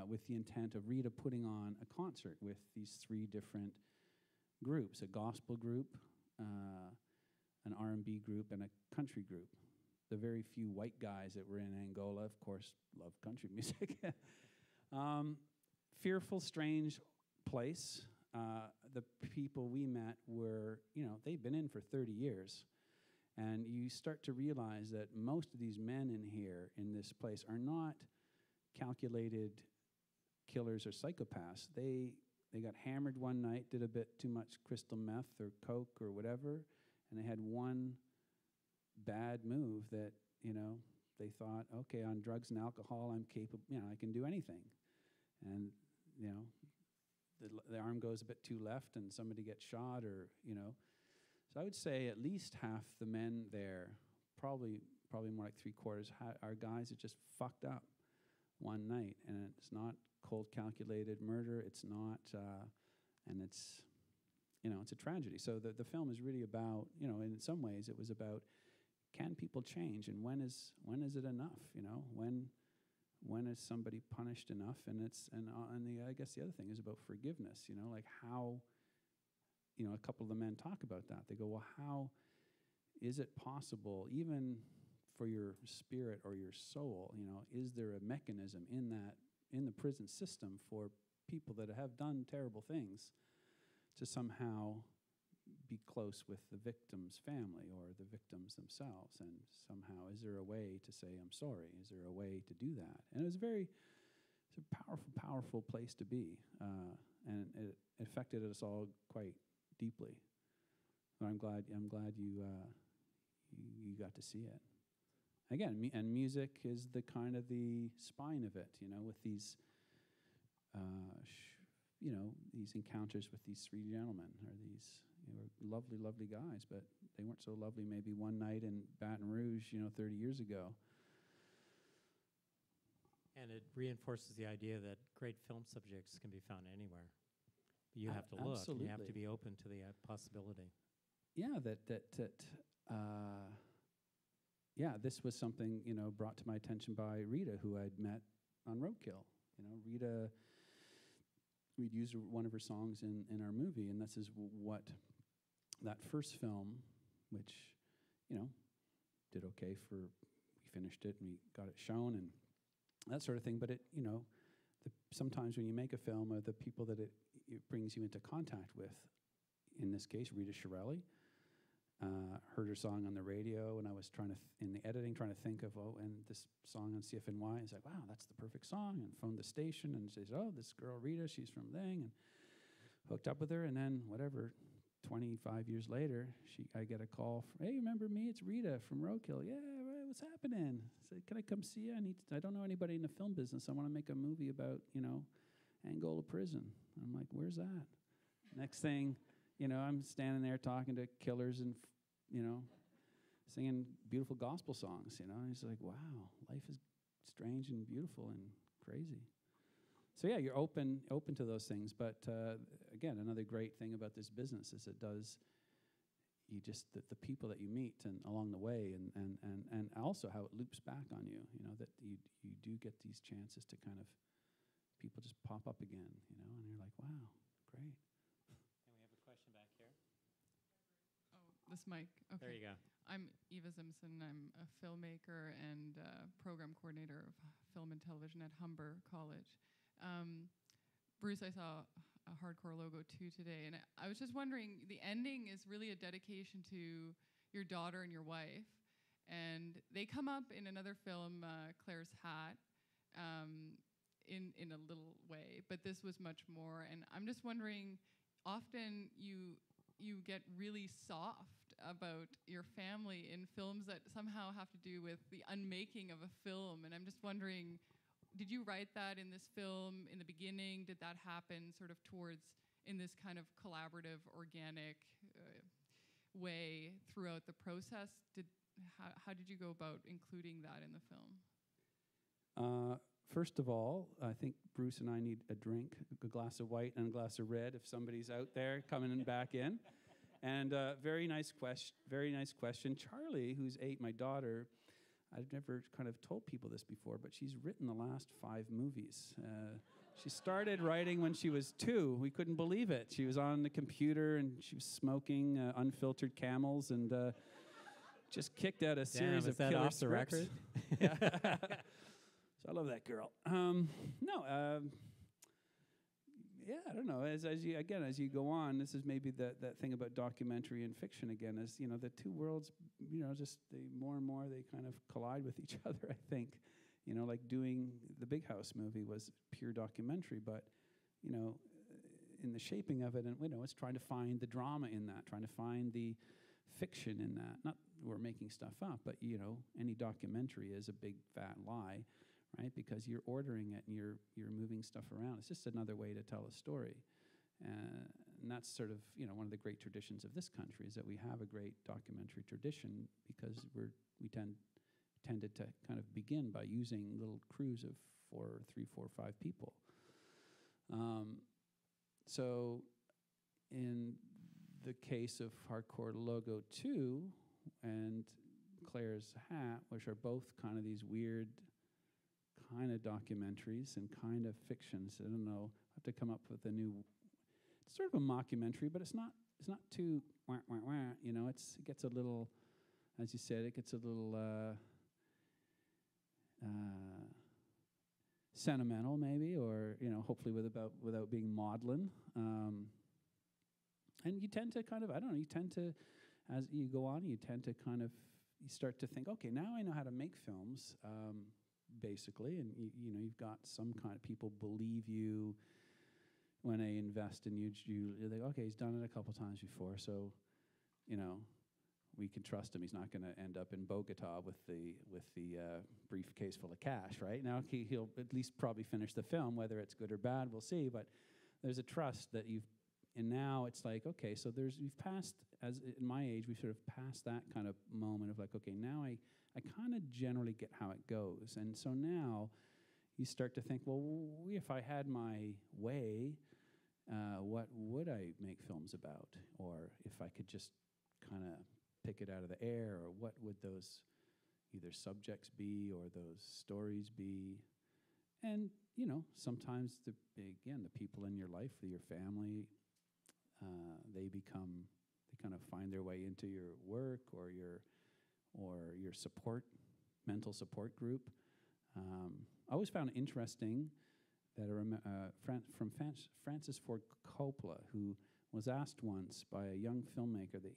with the intent of Rita putting on a concert with these 3 different groups: a gospel group, an R&B group, and a country group. The very few white guys that were in Angola, of course, love country music. Fearful, strange place. The people we met were, they'd been in for 30 years. And you start to realize that most of these men in here, in this place, are not calculated killers or psychopaths. They got hammered one night, did a bit too much crystal meth or coke or whatever, and they had one bad move that, they thought, okay, on drugs and alcohol, I'm capable, I can do anything. And, the arm goes a bit too left and somebody gets shot or, So I would say at least half the men there, probably more like 3/4, are guys that just fucked up one night. And it's not cold calculated murder. It's not, and it's, it's a tragedy. So the film is really about, in some ways it was about, can people change, and when is it enough? When is somebody punished enough? And I guess the other thing is about forgiveness. Like how, a couple of the men talk about that. They go, well, how is it possible, even for your spirit or your soul? Is there a mechanism in the prison system for people that have done terrible things to somehow be close with the victim's family or the victims themselves? And somehow, is there a way to say, I'm sorry? Is there a way to do that? And it's a powerful, powerful place to be. And it affected us all quite deeply. But I'm glad you got to see it. Again, and music is the kind of the spine of it, with these, these encounters with these 3 gentlemen, or these lovely, lovely guys, but they weren't so lovely maybe one night in Baton Rouge, 30 years ago. And it reinforces the idea that great film subjects can be found anywhere. But you have to look, and you have to be open to the possibility. Yeah, this was something, brought to my attention by Rita, who I'd met on Roadkill. Rita, we'd used one of her songs in our movie, and this is what that first film, which, did okay we finished it and we got it shown and that sort of thing. But it, sometimes when you make a film, the people that it brings you into contact with, in this case, Rita Shirelli, heard her song on the radio, and I was in the editing, trying to think of, and this song on CFNY, it's like, wow, that's the perfect song, and phoned the station and says, oh, this girl Rita, she's from thing, and hooked up with her, and then 25 years later, I get a call from, hey, remember me? It's Rita from Roadkill. Yeah, what's happening? I said, can I come see you? I don't know anybody in the film business. I want to make a movie about, Angola prison. I'm like, where's that? Next thing, I'm standing there talking to killers and, singing beautiful gospel songs, And he's like, wow, life is strange and beautiful and crazy. So yeah, you're open to those things. But again, another great thing about this business is it does, the people that you meet and along the way, and also how it loops back on you, that you do get these chances to kind of, people just pop up again, and you're like, wow, great. And we have a question back here. Oh, this mic. Okay. There you go. I'm Eva Simpson. I'm a filmmaker and program coordinator of film and television at Humber College. Bruce, I saw a hardcore logo too today, and I was just wondering, the ending is really a dedication to your daughter and your wife, and they come up in another film, Claire's Hat, in a little way, but this was much more, and I'm just wondering, often you get really soft about your family in films that somehow have to do with the unmaking of a film, and I'm just wondering, did you write that in this film in the beginning? Did that happen sort of towards in this kind of collaborative, organic way throughout the process? How did you go about including that in the film? First of all, I think Bruce and I need a drink, a glass of white and a glass of red if somebody's out there coming back in. And very nice question. Charlie, who's 8, my daughter, I've never kind of told people this before, but she's written the last 5 movies. She started writing when she was 2. We couldn't believe it. She was on the computer and she was smoking unfiltered Camels and just kicked out a series of killer off the record? Yeah. So I love that girl. Yeah, I don't know. As you go on, this is maybe that thing about documentary and fiction again. Is the two worlds, just more and more they kind of collide with each other. I think, like doing the Big House movie was pure documentary, but in the shaping of it, and it's trying to find the drama in that, trying to find the fiction in that. Not we're making stuff up, but any documentary is a big fat lie. Right, because you're ordering it and you're moving stuff around. It's just another way to tell a story, and that's sort of one of the great traditions of this country is that we have a great documentary tradition because we tended to kind of begin by using little crews of 3, 4, 5 people. So, in the case of Hardcore Logo 2 and Claire's Hat, which are both kind of these weird kind of documentaries and kind of fictions. I don't know. I have to come up with a new. It's sort of a mockumentary, but it's not too wah, wah, wah. It gets a little, as you said, it gets a little sentimental, maybe, or hopefully without being maudlin. And you tend to kind of, you tend to, as you go on, you start to think, okay, now I know how to make films. Basically, and you've got some kind of people believe you when they invest in you. You're like, okay, he's done it a couple times before, so we can trust him. He's not going to end up in Bogota with the briefcase full of cash, right? Now he'll at least probably finish the film, whether it's good or bad, we'll see. But there's a trust that and now it's like, okay, so we've passed, as in my age, we've sort of passed that kind of moment of like, okay, now I kind of generally get how it goes. And so now you start to think, well, if I had my way, what would I make films about? Or if I could just kind of pick it out of the air, or what would those either subjects be or those stories be? And, sometimes the people in your life, your family, they kind of find their way into your work or your mental support group. I always found it interesting that from Francis Ford Coppola, who was asked once by a young filmmaker that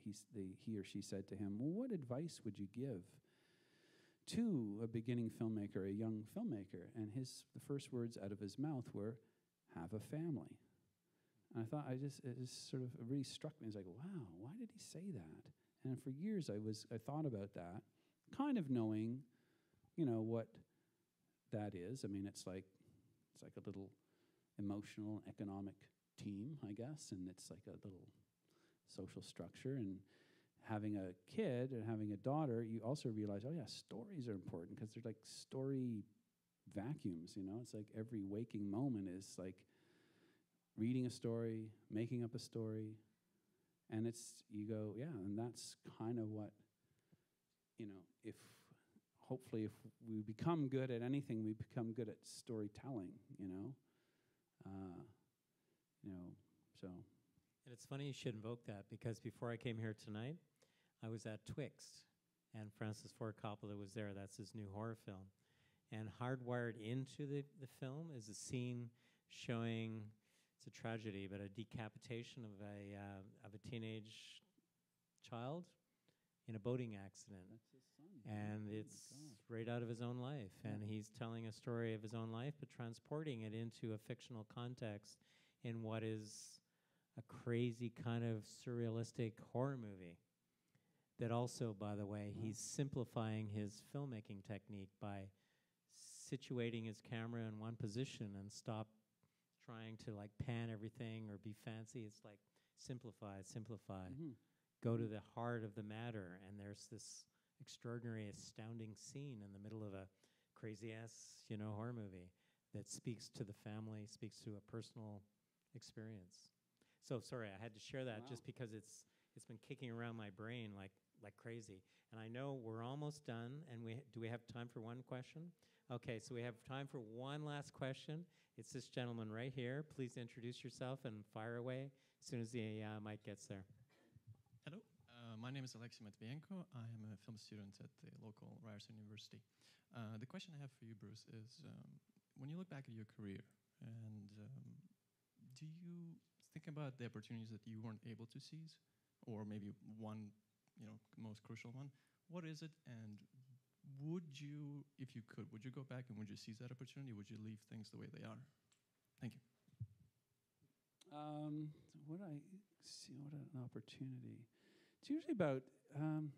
he or she said to him, well, what advice would you give to a beginning filmmaker, a young filmmaker? And the first words out of his mouth were, have a family. And I thought, it just sort of really struck me. I was like, wow, why did he say that? And for years I thought about that, kind of knowing, what that is. I mean, it's like a little emotional, economic team, I guess, and it's like a little social structure. And having a kid and having a daughter, you also realize, oh yeah, stories are important because they're like story vacuums. It's like every waking moment is like reading a story, making up a story. And you go, yeah, and that's kind of what, hopefully if we become good at anything, we become good at storytelling, so. And it's funny you should invoke that, because before I came here tonight, I was at Twixt, and Francis Ford Coppola was there. That's his new horror film. And hardwired into the film is a scene showing, it's a tragedy, but a decapitation of a teenage child in a boating accident. That's his son. And it's right out of his own life. Yeah. And he's telling a story of his own life, but transporting it into a fictional context in what is a crazy kind of surrealistic horror movie. That also, by the way, he's simplifying his filmmaking technique by situating his camera in one position and stop trying to like pan everything or be fancy. It's like simplify, simplify. Go to the heart of the matter. And there's this extraordinary, astounding scene in the middle of a crazy-ass, horror movie that speaks to the family, speaks to a personal experience. So sorry, I had to share that just because it's been kicking around my brain like crazy. And I know we're almost done, and do we have time for one question? Okay, so we have time for one last question. It's this gentleman right here. Please introduce yourself and fire away as soon as the mic gets there. Hello, my name is Alexei Matvienko. I am a film student at the local Ryerson University. The question I have for you, Bruce, is when you look back at your career, and do you think about the opportunities that you weren't able to seize, or maybe one, most crucial one? What is it, and would you, if you could, would you go back and would you seize that opportunity? Would you leave things the way they are? Thank you. What I see, what an opportunity. It's usually about, I'm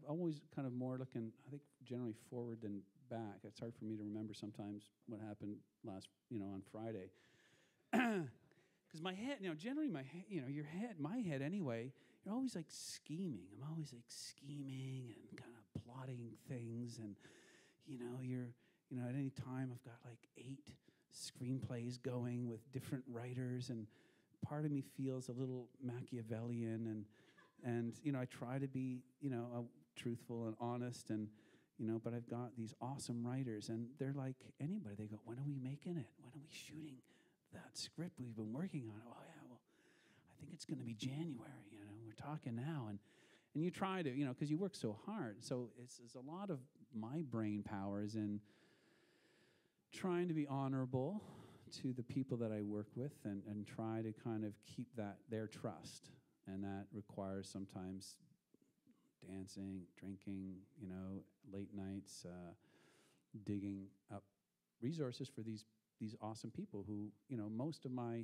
always kind of more looking, I think, generally forward than back. It's hard for me to remember sometimes what happened on Friday. Because my head, generally my head anyway, you're always like scheming. I'm always like scheming and kind of plotting things. And, at any time I've got like 8 screenplays going with different writers. And part of me feels a little Machiavellian. And I try to be, truthful and honest. And, but I've got these awesome writers. And they're like anybody. They go, when are we making it? When are we shooting that script we've been working on? Oh, yeah, well, I think it's going to be January, we're talking now. And you try to, because you work so hard. So it's a lot of my brain power is in trying to be honorable to the people that I work with and try to kind of keep their trust. And that requires sometimes dancing, drinking, late nights, digging up resources for these awesome people who, most of my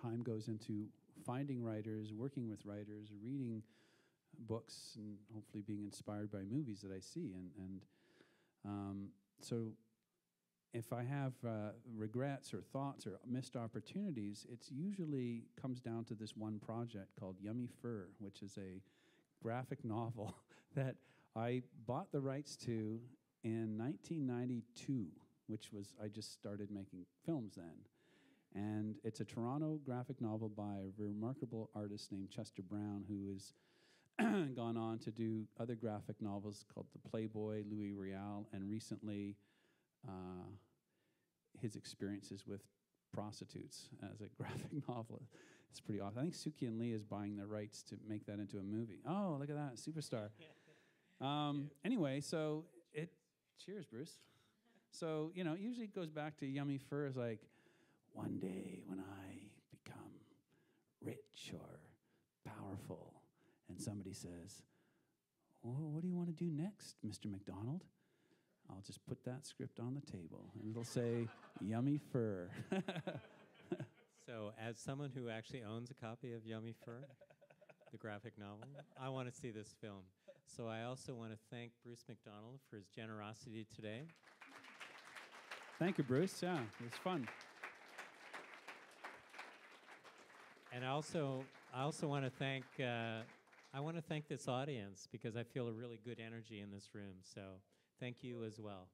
time goes into finding writers, working with writers, reading books, and hopefully being inspired by movies that I see. And so if I have regrets or thoughts or missed opportunities, it's usually comes down to this one project called Yummy Fur, which is a graphic novel that I bought the rights to in 1992, which was, I just started making films then. And it's a Toronto graphic novel by a remarkable artist named Chester Brown, who has gone on to do other graphic novels called The Playboy, Louis Riel, and recently his experiences with prostitutes as a graphic novel. It's pretty awesome. I think Suki and Lee is buying the rights to make that into a movie. Oh, look at that, superstar. Anyway, so cheers, Bruce. So, it usually goes back to Yummy Fur is like, one day when I become rich or powerful, and somebody says, oh, what do you want to do next, Mr. McDonald? I'll just put that script on the table, and it'll say, Yummy Fur. So, as someone who actually owns a copy of Yummy Fur, the graphic novel, I want to see this film. So I also want to thank Bruce McDonald for his generosity today. Thank you, Bruce. Yeah, it was fun. And I also want to thank this audience because I feel a really good energy in this room. So thank you as well.